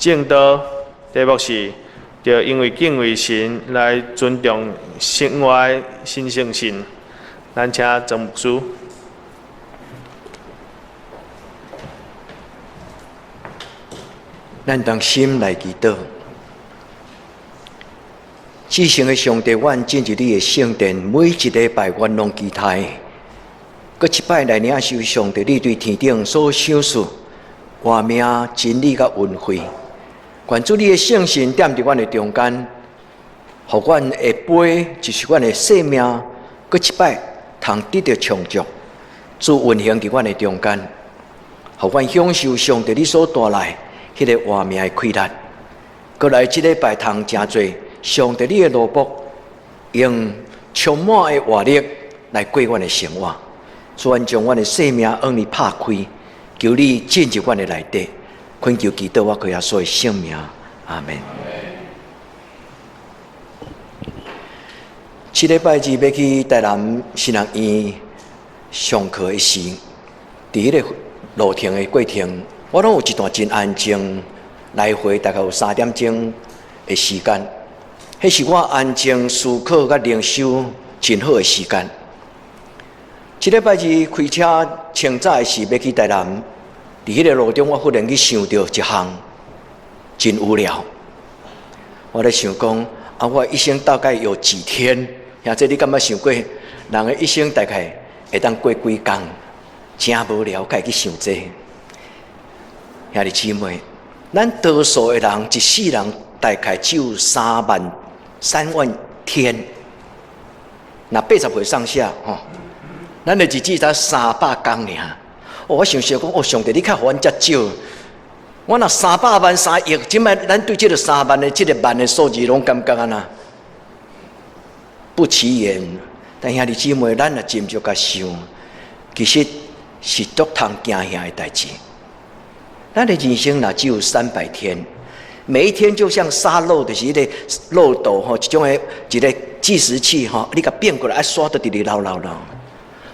正道题目是，就因为敬畏神来尊重生活新生性。咱请曾牧师。咱当心来祈祷。至圣的上帝，阮进入你的圣殿，每一礼拜阮拢期待，搁一摆来领受上帝你对天顶所赏赐活命、真理甲恩惠。愿主你的圣神踮伫阮的中间，互阮的杯就是阮的生命，搁一摆通得到充足，主运行伫阮的中间，互阮享受上帝你所带来迄个活命的快乐。搁来即礼拜通真侪上帝你的罗卜，用充满的活力来过阮的生活。主愿将阮的生命往你拍开，求你进入阮的内底，恳求祈祷我靠耶稣的圣名，阿门。这礼拜日要去台南新学院上课的时，伫迄个路程的过程，我拢有一段真安静，来回大概有3点钟的时间。迄是我安静思考甲灵修真好的时间。这礼拜日开车清早的时要去台南，伫迄个路中，我忽然去想到一项真无聊。我咧想讲，我一生大概有几天？或者你敢捌想过，人的一生大概会当过几工？真无聊，该去想这。兄弟姊妹，咱多数的人一世人大概只有3万天，那80岁上下吼，咱的日子才300天尔。我想想讲，上帝你较互阮遮少，我若300万、3亿，即摆咱对这个3万的、这个万的数字，拢感觉安那不起眼。但兄弟姊妹，咱若斟酌甲想，其实是足通惊吓的代志。咱的人生若只有300天。每一天就像沙漏，就是迄个漏斗吼，一种的一个计时器吼，你甲变过来，刷到直直绕。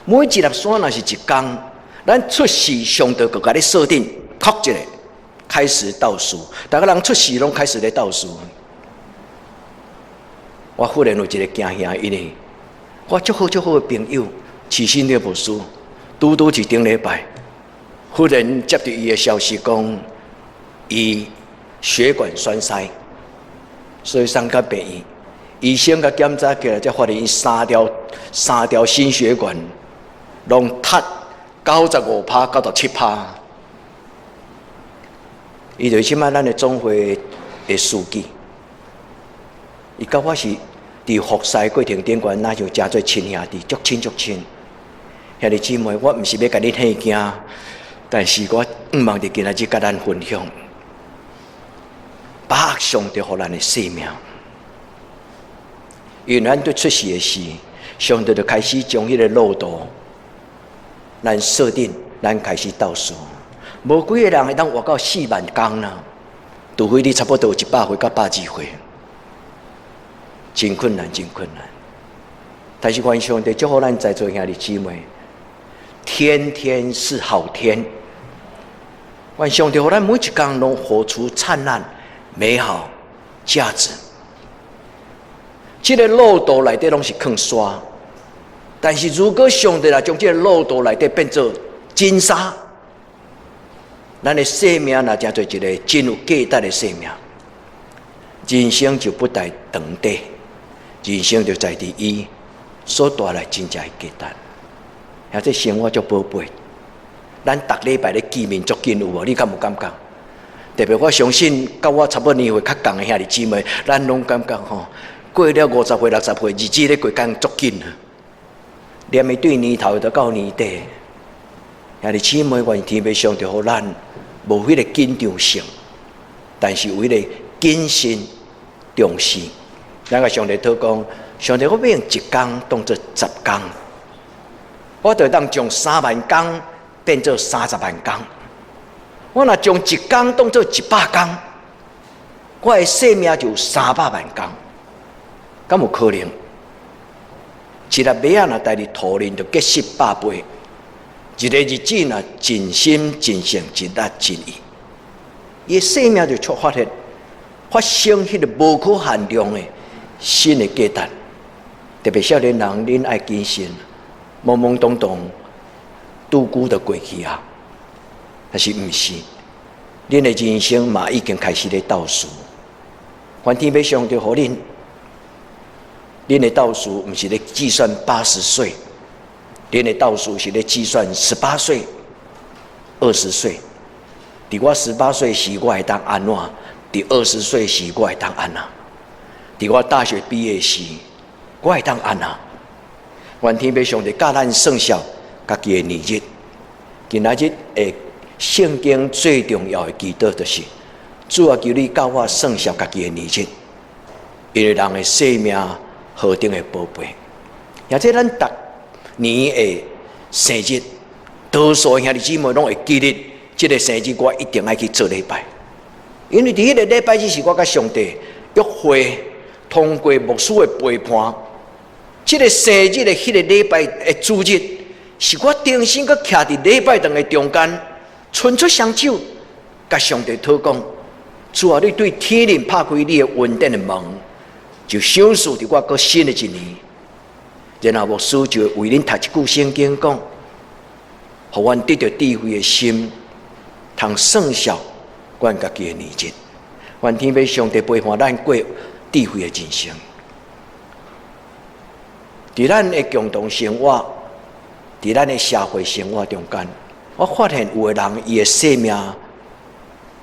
每一粒刷若是一天，咱出世上帝就甲你设定，确一个开始倒数，大家人出世拢开始咧倒数。我忽然有一个惊吓，因为我足好的朋友，起心念无事，拄一顶礼拜，忽然接到伊的消息讲，伊血管栓塞，所以送到病院。医生甲检查起来，才发现伊三条心血管拢塌95%、97%。伊就是即摆咱的总会的书记。伊甲我是伫服侍过程顶悬，那就真做亲兄弟，足亲。兄弟姊妹，我毋是要甲你吓惊，但是我望着今仔日甲咱分享。把握上帝予咱的生命，因为咱对出世的时，上帝就开始将迄个路途，咱设定，咱开始倒数。无几个人会当活到4万天啦，除非你差不多100岁到120岁，真困难。但是愿上帝祝福咱在座兄弟姊妹，天天是好天。愿上帝予咱每一天拢活出灿烂美好价值。这个路途内底拢是坑沙，但是如果上帝来将这个路途内底变作金沙，咱的生命那叫做一个真有价值的生命。人生就不在长短，人生就在于伊所带来真正的价值。而这生活足宝贝，咱逐礼拜咧见面足紧有无？你敢有感觉？特别我相信，甲我差不多年岁较共的兄弟姊妹，咱拢感觉吼，过了50岁、60岁，日子咧过工足紧啊！连咪对年头就到年底，兄弟姊妹，愿天父上帝予咱无迄个紧张性，但是有迄个谨慎重视。咱个上帝祷讲，上帝我要用1天当作10天，我就当将3万天变做30万天。我若将1天当作100天，我的生命就300万天，敢有可能？一粒麦若带入土里，就结实100倍。一个日子若尽心尽性、尽力尽意，伊生命就触发生迄个无可限量的新的价值。特别少年人，恁爱谨慎，懵懵懂懂，度过的过去啊，但是毋是？恁的人生嘛已经开始咧倒数。梵天要上帝互恁，恁的倒数毋是咧计算80岁，恁的倒数是咧计算18岁、20岁。伫我18岁时，我会当安怎？伫20岁时，我会当安怎？伫我大学毕业时，我会当安怎？愿天父上帝教咱算数家己的年日。今仔日诶，圣经最重要的祈祷就是：主啊，求你教我算数家己的年日，因为人的生命何等的宝贝。也即咱逐年的生日，多数兄弟姊妹拢会记得。这个生日我一定要去做礼拜，因为伫迄个礼拜日是我甲上帝约会，通过牧师的陪伴。这个生日的迄个礼拜的主日，是我定心搁徛伫礼拜堂的中间，伸出双手，甲上帝祷讲：主啊，你对天灵拍开你的恩典的门，就享受伫我搁新的一年。然后牧师就会为恁读一句圣经讲，互阮得到智慧的心。通算数，阮家己的年日，愿天父上帝陪伴咱过智慧的人生。伫咱的共同生活，伫咱的社会生活中间，我发现有的人伊的生命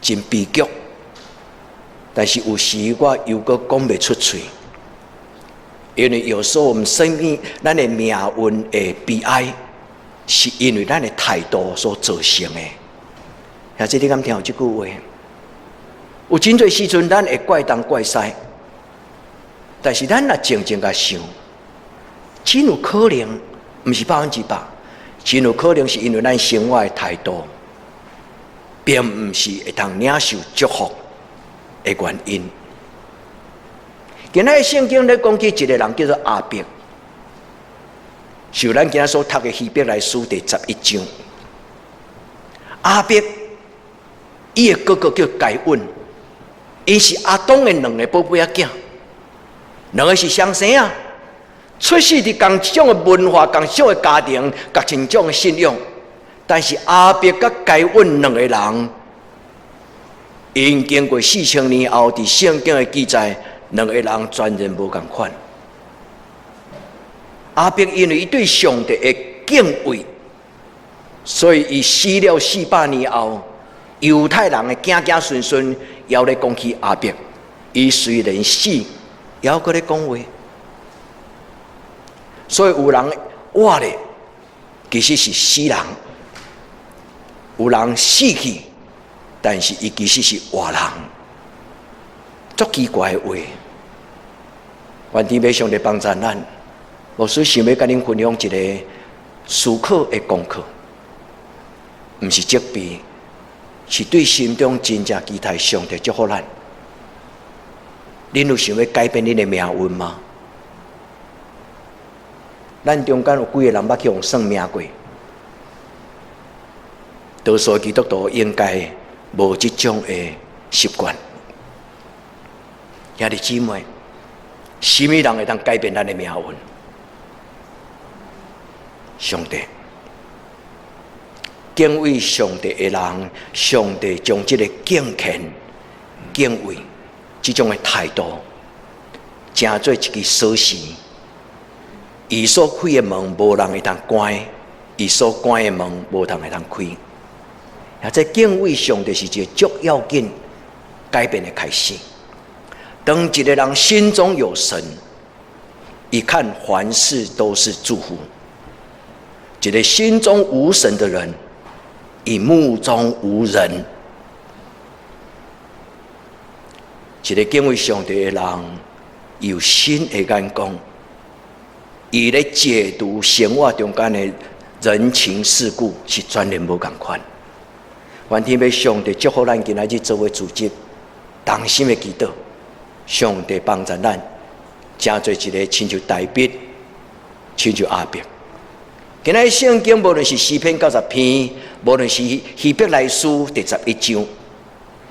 真悲剧，但是有时我又搁讲袂出嘴，因为有时候我们生命咱的命运的悲哀，是因为咱的态度所造成的。也即你敢听有即句话？有真侪时阵，咱会怪东怪西，但是咱若静静甲想，真有可能，毋是100%，真有可能是因为咱生活的态度，并毋是会通领受祝福的原因。今仔日圣经咧讲起一个人叫做亚伯，是咱今仔所读的希伯来书第11章。亚伯伊的哥哥叫该隐，伊是阿当的两个宝贝仔囝，两个是双生啊，出世伫共一种的文化、共一种的家庭、共一种的信仰，但是亚伯甲该隐两个人，因经过4000年后，伫圣经的记载，两个人全然无共款。亚伯因为伊对上帝的敬畏，所以伊死了400年后。犹太人的子子孙孙也咧讲起亚伯，伊虽然死，也搁咧讲话。所以有人活咧，其实是死人；有人死去，但是伊其实是活人。足奇怪的话，愿天父上帝帮助咱。牧师想要甲恁分享一个思考的功课，毋是责备。是对心中真正期待上帝祝福咱。恁有想要改变恁的命运吗？咱中间有几个人捌去用算命过？多数基督徒应该无这种的习惯。兄弟姊妹，什么人会当改变咱的命运？上帝。敬畏上帝的人，上帝将这个敬虔、敬畏这种的态度，成做一个锁匙。伊所开的门，无人会当关；伊所关的门，无人会当开。也在敬畏上帝是一个足要紧改变的开始。当一个人心中有神，一看凡事都是祝福。一个心中无神的人，以目中无人。一个敬畏上帝的人，有新的眼光，伊咧解读生活中间的人情世故是全然无共款。愿天父上帝祝福咱今仔日作为组织，同心的祈祷，上帝帮助咱，成做一个亲像大卫、亲像亚伯。今仔圣经无论是诗篇90篇，无论是希伯来书第11章，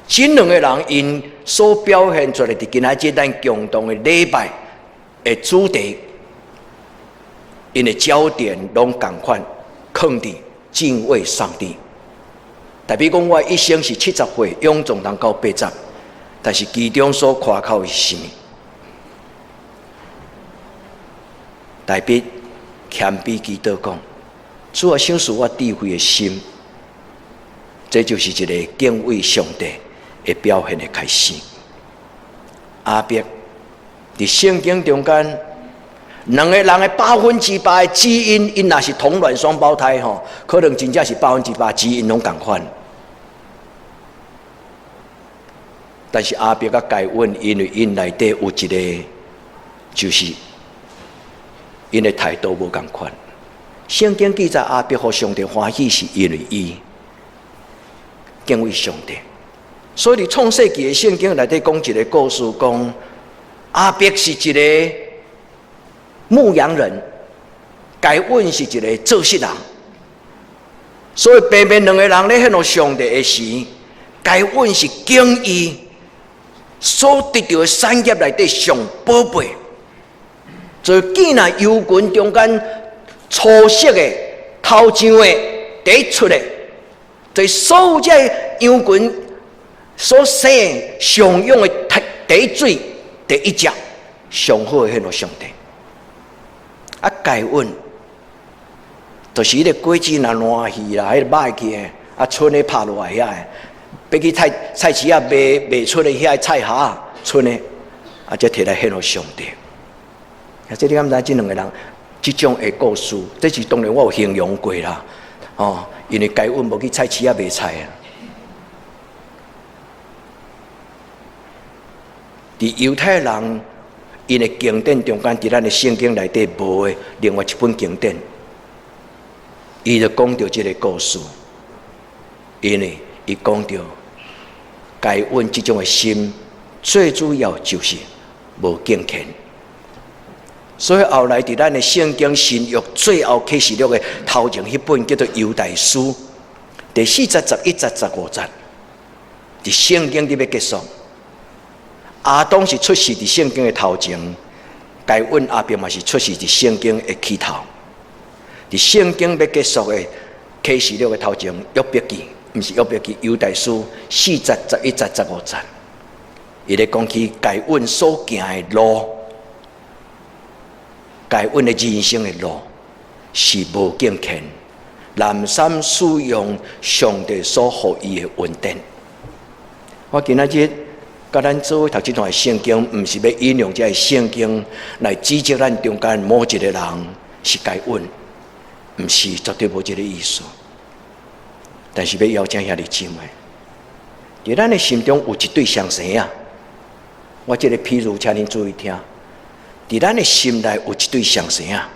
这两个人因所表现出来的今仔日咱共同的礼拜的主题，因的焦点拢同款，放伫敬畏上帝。代表讲我一生是70岁，勇壮人到80，但是其中所夸口的是什么？代表谦卑基督讲，主啊，赏赐我智慧的心，这就是一个敬畏上帝的表现的开始。阿伯伫圣经中间，两个人的100%的基因，因若是同卵双胞胎吼，可能真正是100%基因拢同款。但是阿伯甲该恩，因为因内底有一个，就是因的态度无同款。圣经记载阿伯互上帝欢喜，是因为伊敬畏上帝。所以创世纪的圣经内底讲一个故事，讲阿伯是一个牧羊人，该恩是一个做事人。所以平平两个人咧，迄上帝的时，该恩是敬意所得到的产业内底上宝贝。就见那油群中间初色的头上的第一出的，在所有这羊群所生上用的第一水第一只上好的迄上帝。啊，该恩就是迄个果子若烂去啦，迄个歹去的，啊，剩的拍落来遐的，要去菜市啊卖出的遐菜虾剩的，啊，才摕来献给上帝。啊，这你敢知？这两个人这种的故事，这是当然我有形容过啦。哦，因为该恩无去菜市啊卖菜啊。伫犹太人因的经典中间，伫咱的圣经内底无的另外一本经典，伊就讲到这个故事，因为伊讲到该恩这种的心，最主要就是无敬虔。所以后来伫咱的圣经新约最后启示录的头前迄本叫做犹大书，第4节、11节、15节，伫圣经里要结束。亚当是出世伫圣经的头前，该恩阿伯嘛是出世伫圣经的起头。伫圣经要结束的启示录的头前，约伯记毋是约伯记，犹大书4节、11节、15节，伊咧讲起该恩所行的路。该恩的人生的路是无敬虔，滥善使用上帝所予伊的恩典。我今仔日甲咱做伙读这段圣经，毋是要引用这圣经来指责咱中间某一个人是该恩，毋是，绝对无这个意思。但是要邀请兄弟姊妹，伫咱的心中有一对相生啊！我这个譬如，请恁注意听。伫咱的心内有一对相生啊，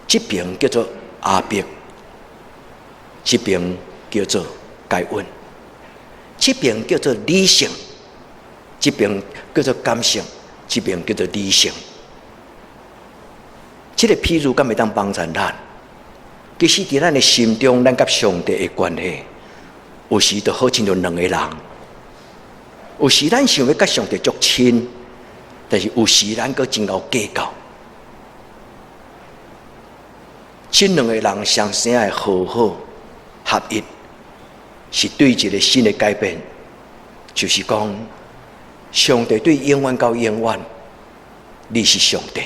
这边叫做阿伯，这边叫做该恩，这边叫做理性，这边叫做感性，这边叫做理性。这个譬如敢会当帮助咱？其实伫咱的心中，咱甲上帝的关系，有时就好亲像两个人，有时咱想要甲上帝足亲。但是有时咱阁真有计较，这两个人相生的好好合一，是对一个新的改变，就是讲，上帝对永远到永远，你是上帝，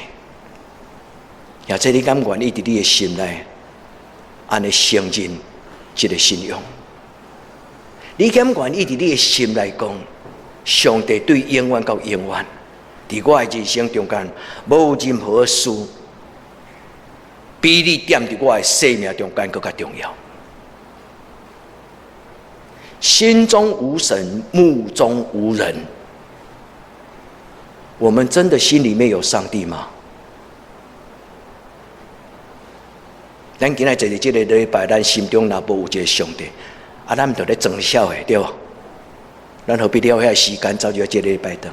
也这你敢愿意伫你的心内，安尼承认这个信仰？你敢愿意伫你的心内讲，上帝对永远到永远？伫我的人生中间，无有任何事比你踮伫我的生命中间更加重要。心中无神，目中无人。我们真的心里面有上帝吗？咱今仔坐伫这个礼拜，咱心中若无有一个上帝，啊，咱就咧装笑的，对无？咱何必了遐时间走入这个礼拜堂？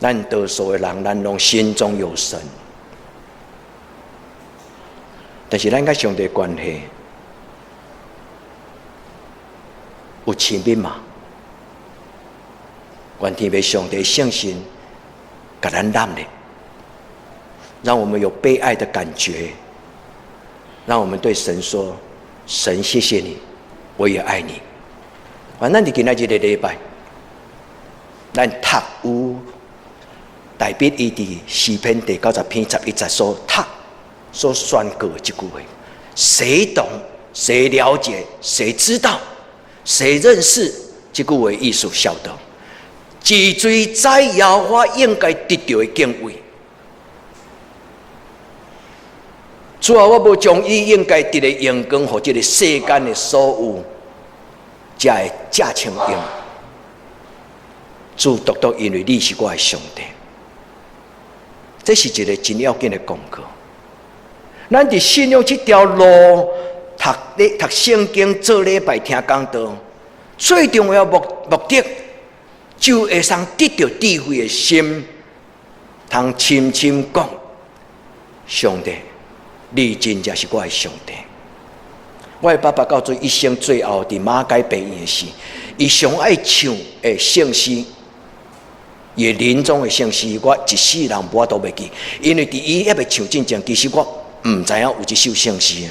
咱多数的人，咱拢心中有神，但是咱甲上帝关系，有市民嘛？愿天父上帝圣神，给咱揽咧，让我们有被爱的感觉，让我们对神说：“神，谢谢你，我也爱你。”反正你今仔日的礼拜，咱读有代笔伊伫诗篇第90篇11节所读所宣告的这句话：谁懂？谁了解？谁知道？谁认识？这句话意思晓得。自最在耶和华应该得到的敬畏。主啊，我无将伊应该得的阳光和这个世间的所有，才会正清用。主独独因为你是我的上帝，这是一个真要紧的功课。咱伫信仰这条路，读圣经、做礼拜、听讲道，最重要目的，就会上得到智慧的心，通深深讲：上帝，你真正是我的上帝。我的爸爸到做一生最后伫马街病院的时，伊上爱唱的圣诗，伊临终的圣诗，我一世人我都袂记，因为伫伊还袂唱进前，其实我唔知影有一首圣诗啊。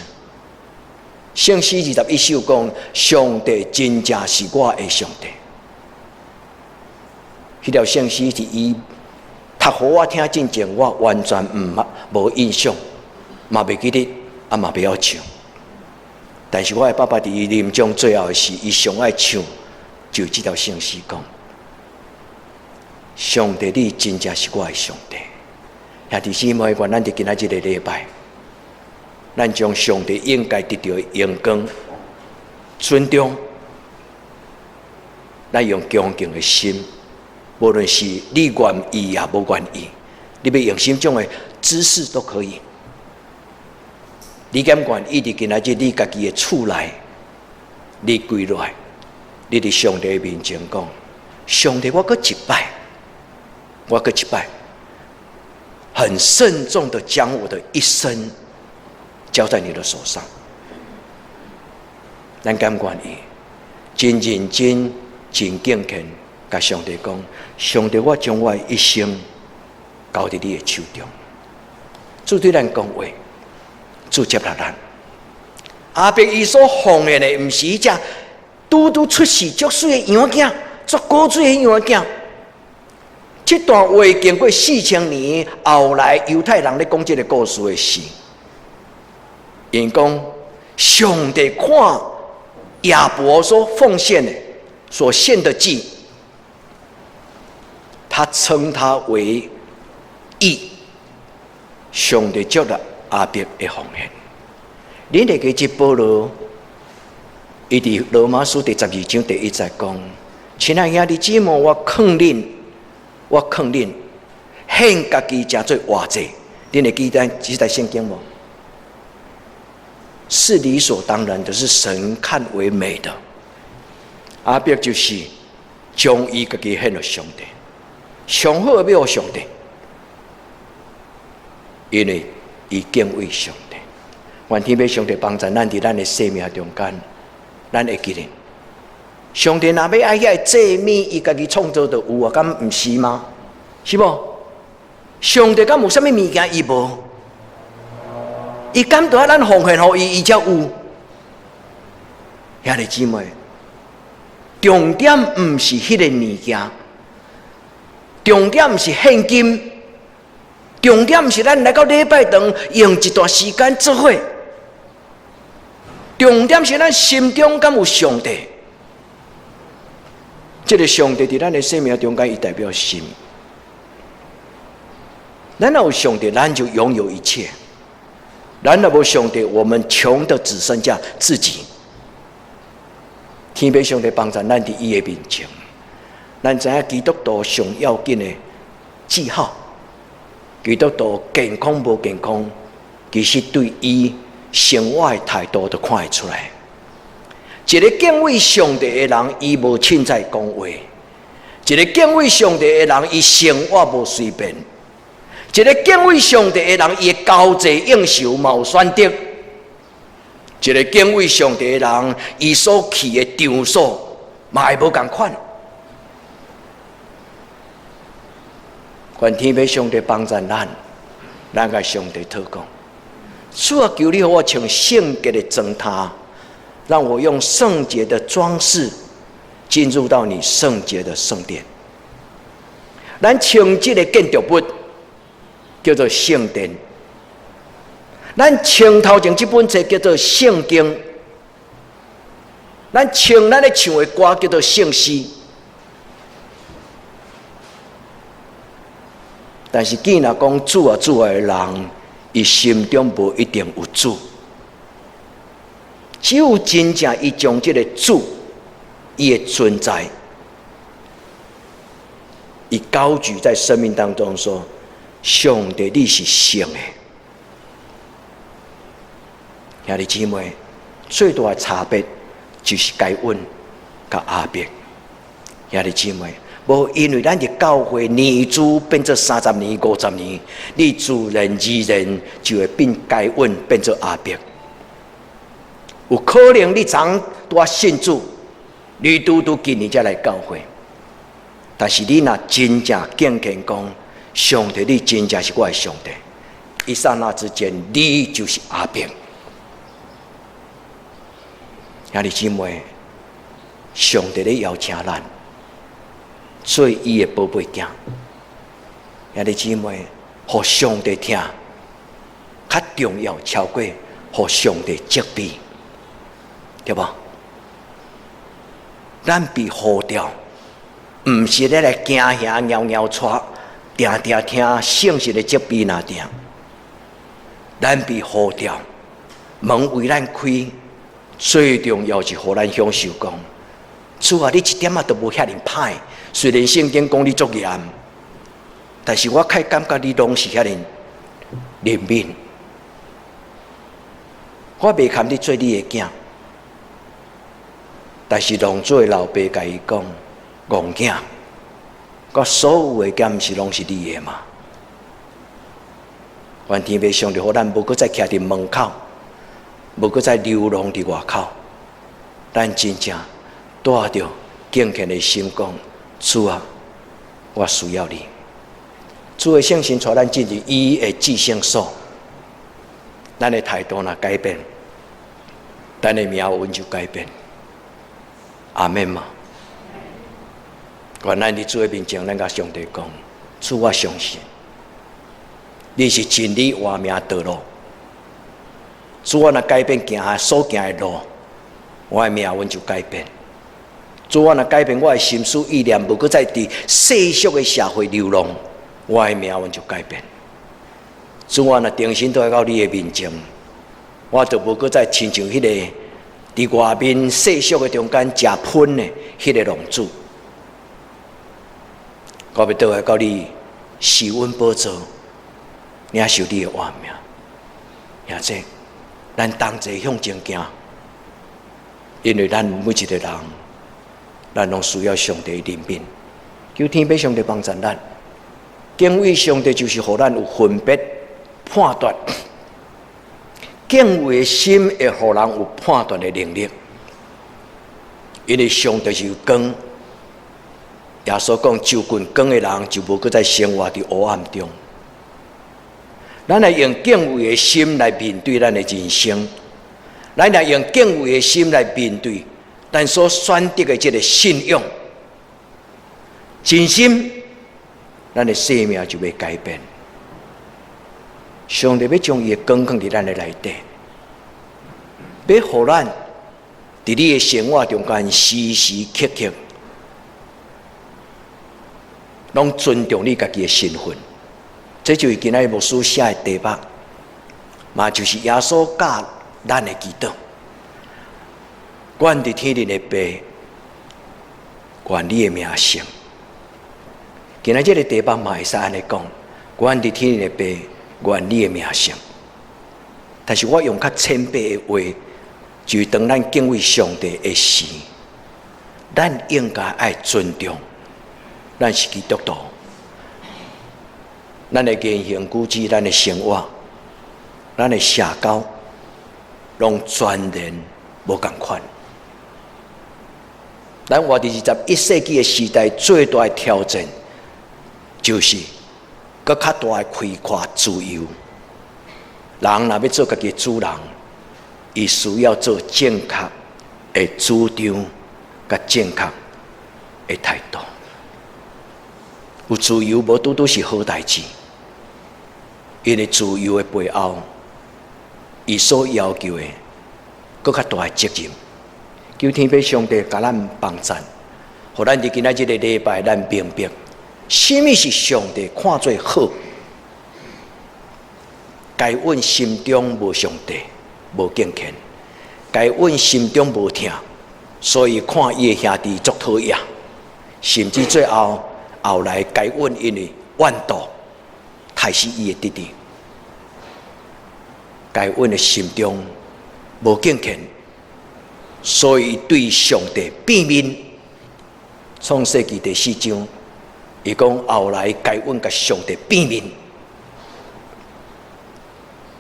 圣诗21首讲：上帝真正是我的上帝。迄条圣诗是伊读互我听进前，我完全无印象，嘛袂记得，啊嘛袂晓唱。但是我的爸爸伫伊临终最后的时，伊上爱唱就这条圣诗讲：上帝，你真正是我的上帝。兄弟姊妹，愿咱伫今仔日的礼拜，咱将上帝应该得到的阳光、尊重，咱用恭敬的心。无论是你愿意也无愿意，你要用心中的姿势都可以。你敢愿意伫今仔日你家己的厝内，你跪落来，你伫上帝面前讲：上帝，我搁一摆，我搁一摆，很慎重的将我的一生交在你的手上。咱敢愿意，真认真、真敬虔。甲上帝讲：上帝，我将我的一生交伫你的手中。主对咱讲话，主接纳咱。阿伯伊所奉献的，毋是一只拄出世足水的羊仔，足高水的羊仔。这段话经过4000年后来，犹太人咧讲这个故事的时，因讲上帝看亚伯所奉献的、所献的祭。他称他为义，上帝接纳阿伯的奉献。恁来个这保罗，伊伫罗马书第12章第1节讲：亲爱兄弟姊妹，我劝恁，献家己诚做活祭。恁会记得这台圣经无？是理所当然的，是神看为美的。阿伯就是将伊家己献给上帝。上好要上帝，因为伊敬畏上帝。愿天父上帝帮助咱伫咱的生命中间，咱会记得，上帝若要爱遐祭物，伊家己创造就有啊，敢毋是吗？是无？上帝敢有啥物物件伊无？伊敢对咱奉献互伊，伊才有。兄弟姊妹，重点毋是迄个物件。重点是现金，重点是咱来到礼拜堂用一段时间做伙，重点是咱心中敢有上帝。这个上帝在咱的生命中间，伊代表心。咱若有上帝，咱就拥有一切；咱若无上帝，我们穷的只剩下自己。天父上帝帮助咱伫伊的面前。咱知影基督徒上要紧的记号，基督徒健康无健康，其实对伊生活的态度都看得出来。一个敬畏上帝的人，伊无凊彩讲话；一个敬畏上帝的人，伊生活无随便；一个敬畏上帝的人，伊交际应酬嘛有选择；一个敬畏上帝的人，伊所去的场所嘛会无共款。愿天父上帝帮助咱，咱甲上帝祷告。主啊，求你给我穿圣洁的装他，让我用圣洁的装饰进入到你圣洁的圣殿。咱穿这个建筑物叫做圣殿，咱穿头前这本册叫做圣经，咱唱咱咧唱的歌叫做圣诗。但是，既然讲主啊主的人，伊心中无一定有主，只有真正伊将这个主，伊的存在，伊高举在生命当中说：“上帝，你是圣的。”兄弟姊妹，最大的差别就是该恩甲阿伯。兄弟姊妹。无因为咱的教会年资变做30年、50年，你自然而然就会变该稳变做阿伯。有可能你常多信主，你拄今年才来教会，但是你若真正敬虔讲，上帝，你真正是我的上帝，一刹那之间，你就是阿伯。兄弟姊妹，上帝咧邀请咱。所以，伊的宝贝囝，兄弟姊妹，互上帝听，较重要，超过互上帝责备，对吧？咱被呼召，毋是咧来惊吓、袅袅喘，定定听圣实的责备那定。咱被呼召，门为咱开，最重要是互咱享受讲。主啊，你一点仔都无遐尼歹。虽然圣经讲你作严，但是我较感觉你拢是遐尼怜悯。我袂堪你做你的囝，但是当做老爸甲伊讲，戆囝，我所有的囝毋是拢是你的嘛？愿天父上帝，互咱无搁再徛伫门口，无搁再流浪伫外口，咱真正带着敬虔的心讲。主啊，我需要你。主的圣神带咱进入伊的至圣所，咱的态度若改变，咱的命运就改变。阿门嘛。愿咱伫主的面前，咱甲上帝讲：主，我相信你是真理、活命、道路。主，我若改变行所行的路，我的命运就改变。主，我若改变我的心思意念，无搁再伫世俗的社会流浪，我的命运就改变。主，我若定心都来到你的面前，我就无搁再亲像迄个伫外面世俗的中间食喷的迄个浪子。我要倒来到你施恩宝座，领受你的活命。也即，咱同齐向前行，因为咱每一个人。咱拢需要上帝的怜悯，求天父上帝帮助咱。敬畏上帝就是互咱有分别判断，敬畏的心会互人有判断的能力。因为上帝是有光，耶稣讲，就近光的人就无搁再生活伫黑暗中。咱来用敬畏的心来面对咱的人生，咱来用敬畏的心来面对。咱所选择的这个信仰，真心，咱的生命就要改变。上帝要将伊的光放伫咱的内底，要互咱伫你的生活中间时时刻刻，拢尊重你家己的身份。这就是今仔日牧师写的题目，嘛就是耶稣教咱的祈祷。愿伫天里的爸，愿你的名声。今仔这个题目嘛会使安尼讲，愿伫天里的爸，愿你的名声。但是我用较谦卑的话，就是当咱敬畏上帝的时，咱应该爱尊重，咱是基督徒，咱的言行举止，咱的生活，咱的社交，拢全然无共款。咱活伫21世纪的时代，最大的挑战就是搁较大的开阔自由。人若要做家己的主人，伊需要做正确的主张，甲正确的态度。有自由无拄拄是好代志，因为自由的背后，伊所要求的搁较大的责任。求天父上帝甲咱帮助，互咱伫今仔日个礼拜，咱明白什么是上帝看做好。该阮心中无上帝，无敬虔；该阮心中无疼，所以看伊的兄弟作讨厌，甚至最后来该阮因为怨妒，害死伊的弟弟。该阮的心中无敬虔，所以对上帝变面。创世纪第4章，伊讲后来该阮甲上帝变面。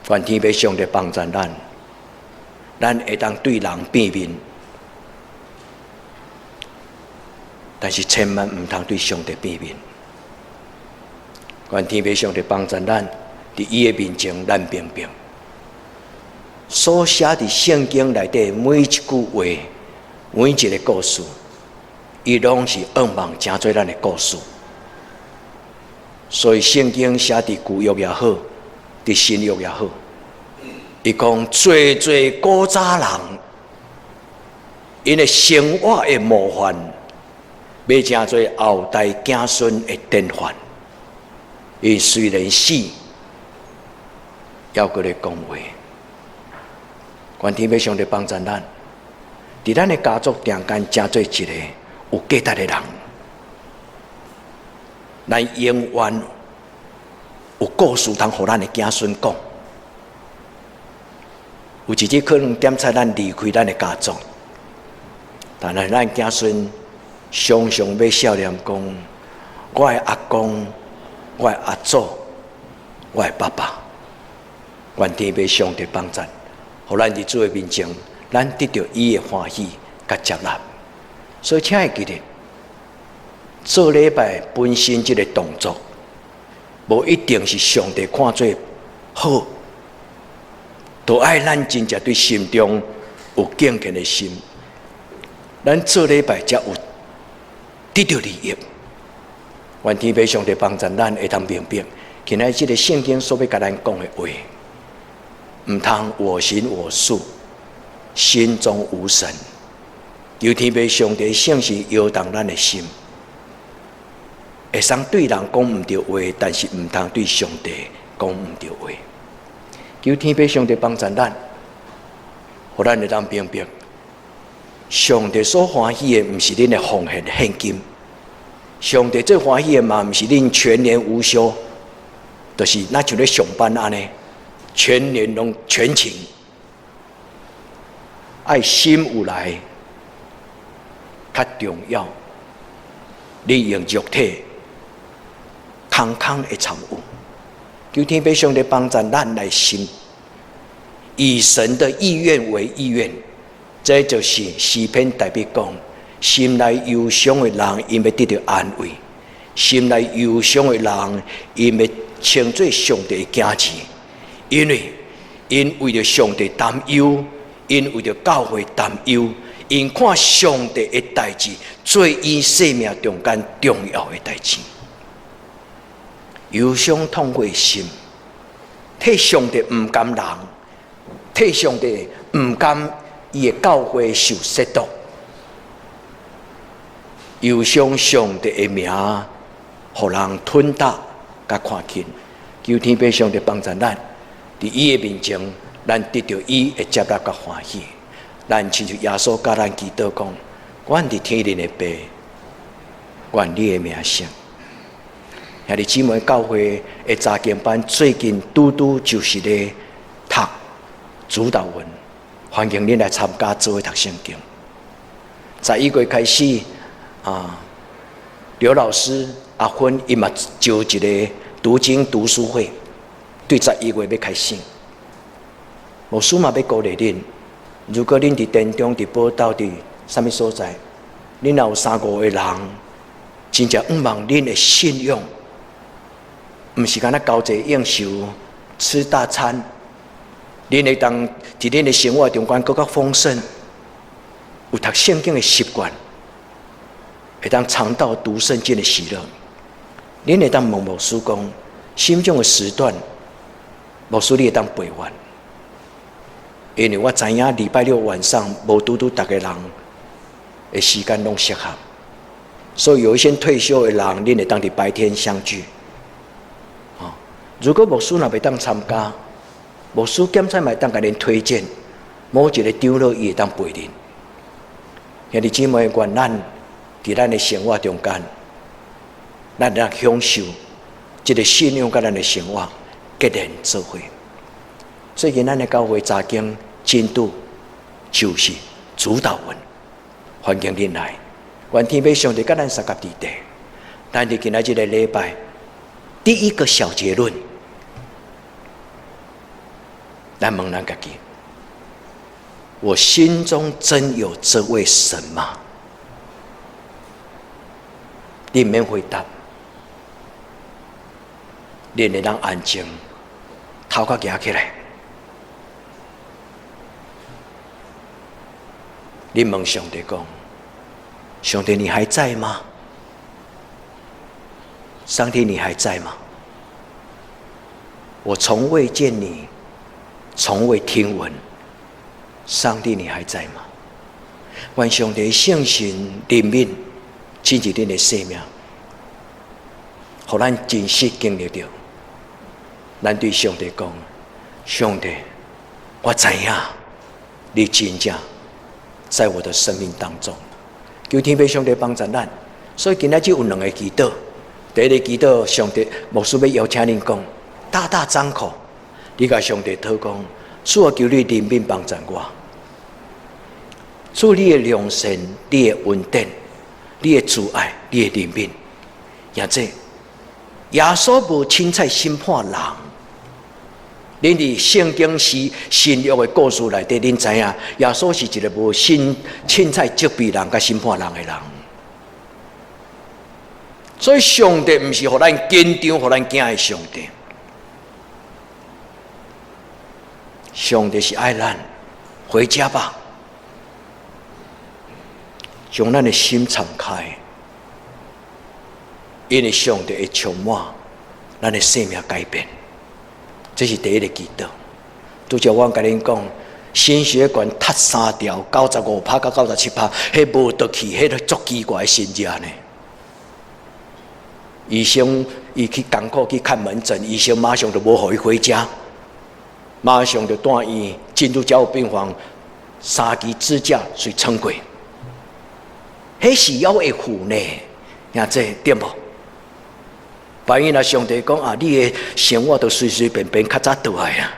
愿天父上帝帮助咱会当对人变面，但是千万唔通对上帝变面。愿天父上帝帮助咱，伫伊的面前，咱明白所写伫圣经内底每一句话、每一个故事，伊拢是仰望真做咱的故事。所以圣经写伫旧约也好，伫新约也好，伊讲最古早人，因为生活的模范，要真做后代子孙的典范。伊虽然死，要搁咧讲话。愿天父上帝帮助咱，伫咱的家族中间，真做一个有价值的人。咱永远有故事通互咱的子孙讲。有一日可能点彩咱离开咱的家族，但是咱子孙常常要笑脸讲：我的阿公、我的阿祖、我的爸爸。愿天父上帝帮助，互咱伫主的面前，咱得到伊的欢喜甲接纳。所以请会记得，做礼拜本身这个动作，无一定是上帝看做好。都爱咱真正对心中有敬虔的心，咱做礼拜才有得到利益。愿天父上帝帮助咱会通明白，今仔这个圣经所要甲咱讲的话，唔通我行我素，心中无神。求天父上帝圣神摇动咱的心，会使对人讲唔对话，但是唔通对上帝讲唔对话。求天父上帝帮助咱，互咱会当明白，上帝所欢喜的，毋是恁的奉献现金；上帝最欢喜的嘛，毋是恁全年无休，就是那像咧上班安尼，全年拢全勤，爱心有来较重要。你用肉体，空会参与。求天父上帝帮助咱来心，以神的意愿为意愿，这就是诗篇代表讲：心内忧伤的人，因要得到安慰；心内忧伤的人，因要称作上帝的子子。因为因为着上帝担忧，因为着教会担忧，因看上帝的代志做伊生命中间重要的代志。忧伤痛苦的心，替上帝唔甘人，替上帝唔甘伊的教会受亵渎，忧伤上帝的名，互人吞踏甲看轻。求天父上帝帮助咱，伫伊的面前，咱得到伊的接纳甲欢喜。咱亲像耶稣教咱祈祷讲：阮伫天灵的爸，愿你的名圣。兄弟姊妹，教会的查经班最近拄就是咧读主导文，欢迎恁来参加做伙读圣经。11月开始刘老师阿芬伊嘛招一个读经读书会，对11月要开始。牧师嘛要鼓励恁，如果恁伫田中、伫宝岛、伫什么所在，恁若有3-5个人，真正毋望恁的信用，毋是干那交际应酬、吃大餐，恁会当伫恁的生活中间更较丰盛，有读圣经的习惯，会当尝到读圣经的喜乐。恁会当问牧师讲，心中的时段，牧师你会当陪完，因为我知影礼拜六晚上无拄逐个人的时间拢适合，所以有一些退休的人，恁会当伫白天相聚。如果牧师若袂当参加，牧师检查嘛当甲恁推荐某一个长老，伊会当陪恁。兄弟姊妹，愿咱伫咱的生活中间，咱让享受这个信仰甲咱的生活结连做伙。最近咱的教会查经进度就是主导文，欢迎恁来。愿天父上帝甲咱三甲伫地，咱伫今仔日的礼拜第一个小结论。咱问咱家己，我心中真有这位神吗？你免回答，你会当安静，头壳举起来。你问上帝讲：上帝，你还在吗？上帝，你还在吗？我从未见你，从未听闻。上帝，你还在吗？愿上帝圣神怜悯进入恁的生命，互咱真实经历到。咱对上帝讲：上帝，我知影你真正在我的生命当中。求天父上帝帮助咱。所以今仔日有2个祈祷。第一个祈祷，上帝牧师要邀请恁讲，大大张口，你甲上帝祷讲：主啊，求你怜悯帮助我。主，你的良善，你的恩典，你的慈爱，你的怜悯，也即耶稣无凊彩审判人。恁伫圣经是新约的故事内底，恁知影耶稣是一个无凊彩责备人、甲审判人的人。所以上帝毋是互咱紧张、互咱惊的上帝。上帝是爱咱，回家吧，将咱的心敞开，因为上帝会充满咱的生命改变。这是第一个祈祷。拄则我甲恁讲，心血管塌3条，95%到97%，迄无得去，迄个足奇怪的新热呢。医生伊去艰苦去看门诊，医生马上就无互伊回家，马上就带伊进入加护病房，3支支架随撑过。迄是要会负呢，兄弟对无？万一若上帝讲啊，你的生活都随随便便较早倒来啊，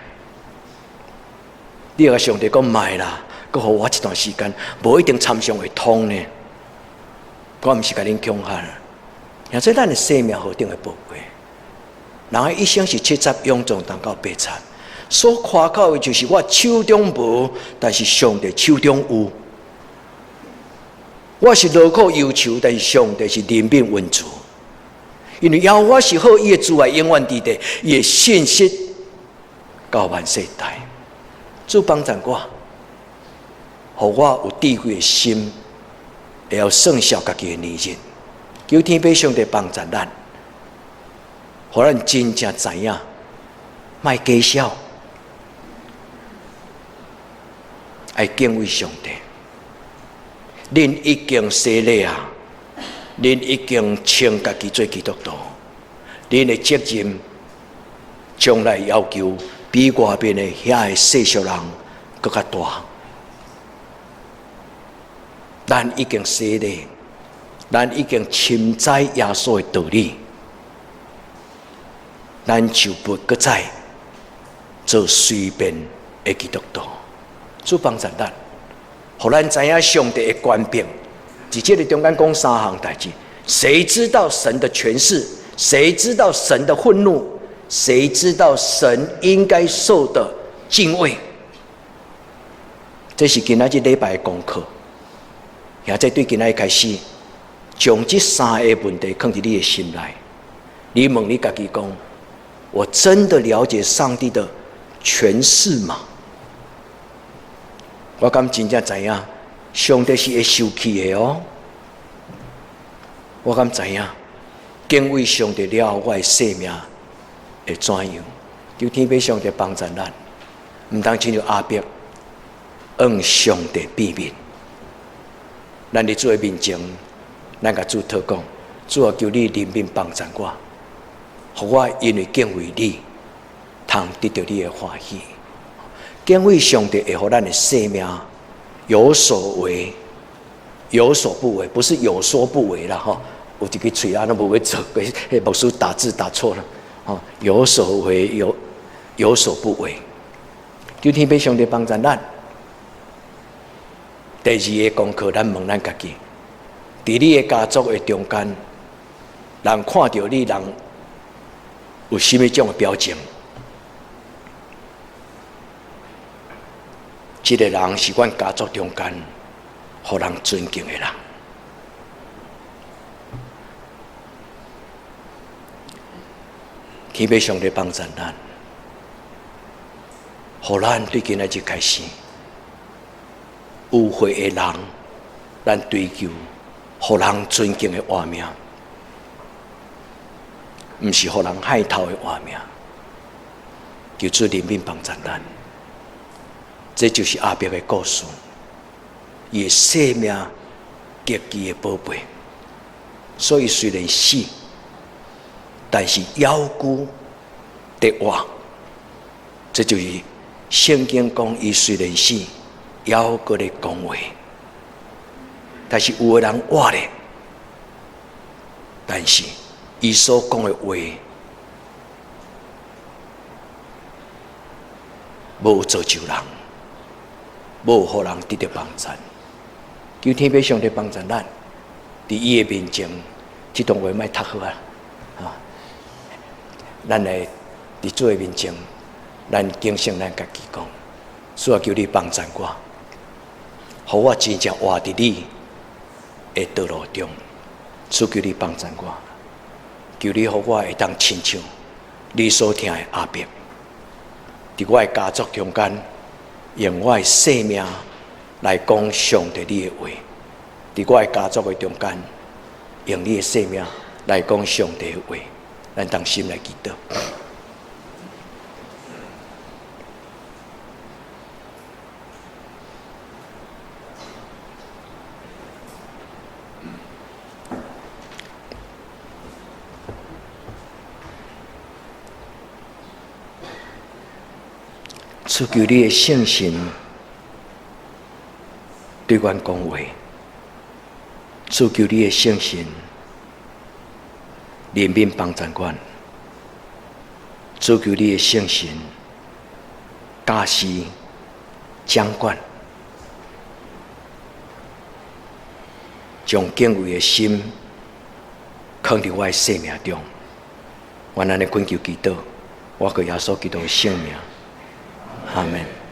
你甲上帝讲卖啦，佮互我一段时间，无一定参详会通呢。我毋是甲恁恐吓，也说咱的生命何等的宝贵。人的一生是70永壮当到8残，所夸口的就是我手中无，但是上帝手中有。我是劳苦忧愁，但是上帝是怜悯温慈。因为要我是好，伊的慈爱永远伫地，伊的信息到万世代。主帮助我，互我有智慧的心，会晓算小家己的年日。求天父上帝帮助咱，互咱真正知影，莫假笑，爱敬畏上帝。恁已经洗礼啊！恁已经称家己做基督徒，恁的责任将来要求比外面的遐个世俗人更较大。咱已经洗礼，咱已经深知耶稣的道理，咱就不搁再做随便的基督徒。主帮助咱，互咱知影上帝的权柄。在这里中间讲3项代志：谁知道神的权势？谁知道神的愤怒？谁知道神应该受的敬畏？这是今仔日礼拜的功课。现在对今仔开始，将这三个问题放伫你的心内。你问你家己讲：我真的了解上帝的权势吗？我敢真正知影，上帝是会生气的哦。我敢知影，敬畏上帝了，我的生命会怎样？求天父上帝帮助咱，唔当亲像阿伯，向上帝闭面。咱伫主的面前，咱甲主祷讲：主啊，求你怜悯帮助我，互我因为敬畏你，通得到你的欢喜。敬畏上帝会互咱的生命有所为，有所不为，不是有所不为啦哈。有一个嘴啊，那不会走，迄牧师打字打错了，有所为，有所不为。求天父上帝帮助咱。第二个功课，咱问咱家己，伫你的家族的中间，人看到你，人有什么种的表情？这个人是阮家族中间，互人尊敬的人。天父上帝帮助咱，互咱对今仔日开始，有会的人，咱追求互人尊敬的活命，毋是互人害头的活命。求主怜悯帮助咱。这就是阿伯的故事，伊的生命极其的宝贝，所以虽然死，但是腰骨得活。这就是圣经讲，伊虽然死，腰骨咧讲话，但是有的人活咧，但是伊所讲的话，无造就人。无互人得到帮助，求天父上帝帮助咱，伫伊的面前，这段话莫读好啊！咱来伫主的面前，咱警醒咱家己讲，主啊，求你帮助我，互我真正活伫你的道路中。主求你帮助我，求你互我会当亲像你所听的阿伯，伫我的家族中间。用我的生命来讲上帝你的话，伫我的家族的中间，用你的生命来讲上帝的话，咱当心来祈祷。主求你的圣神对阮讲话，主求你的圣神怜悯帮助阮，主求你的圣神驾驶掌管，将敬畏的心放伫我的生命中。我安尼恳求祈祷，我靠耶稣基督的圣名。阿门。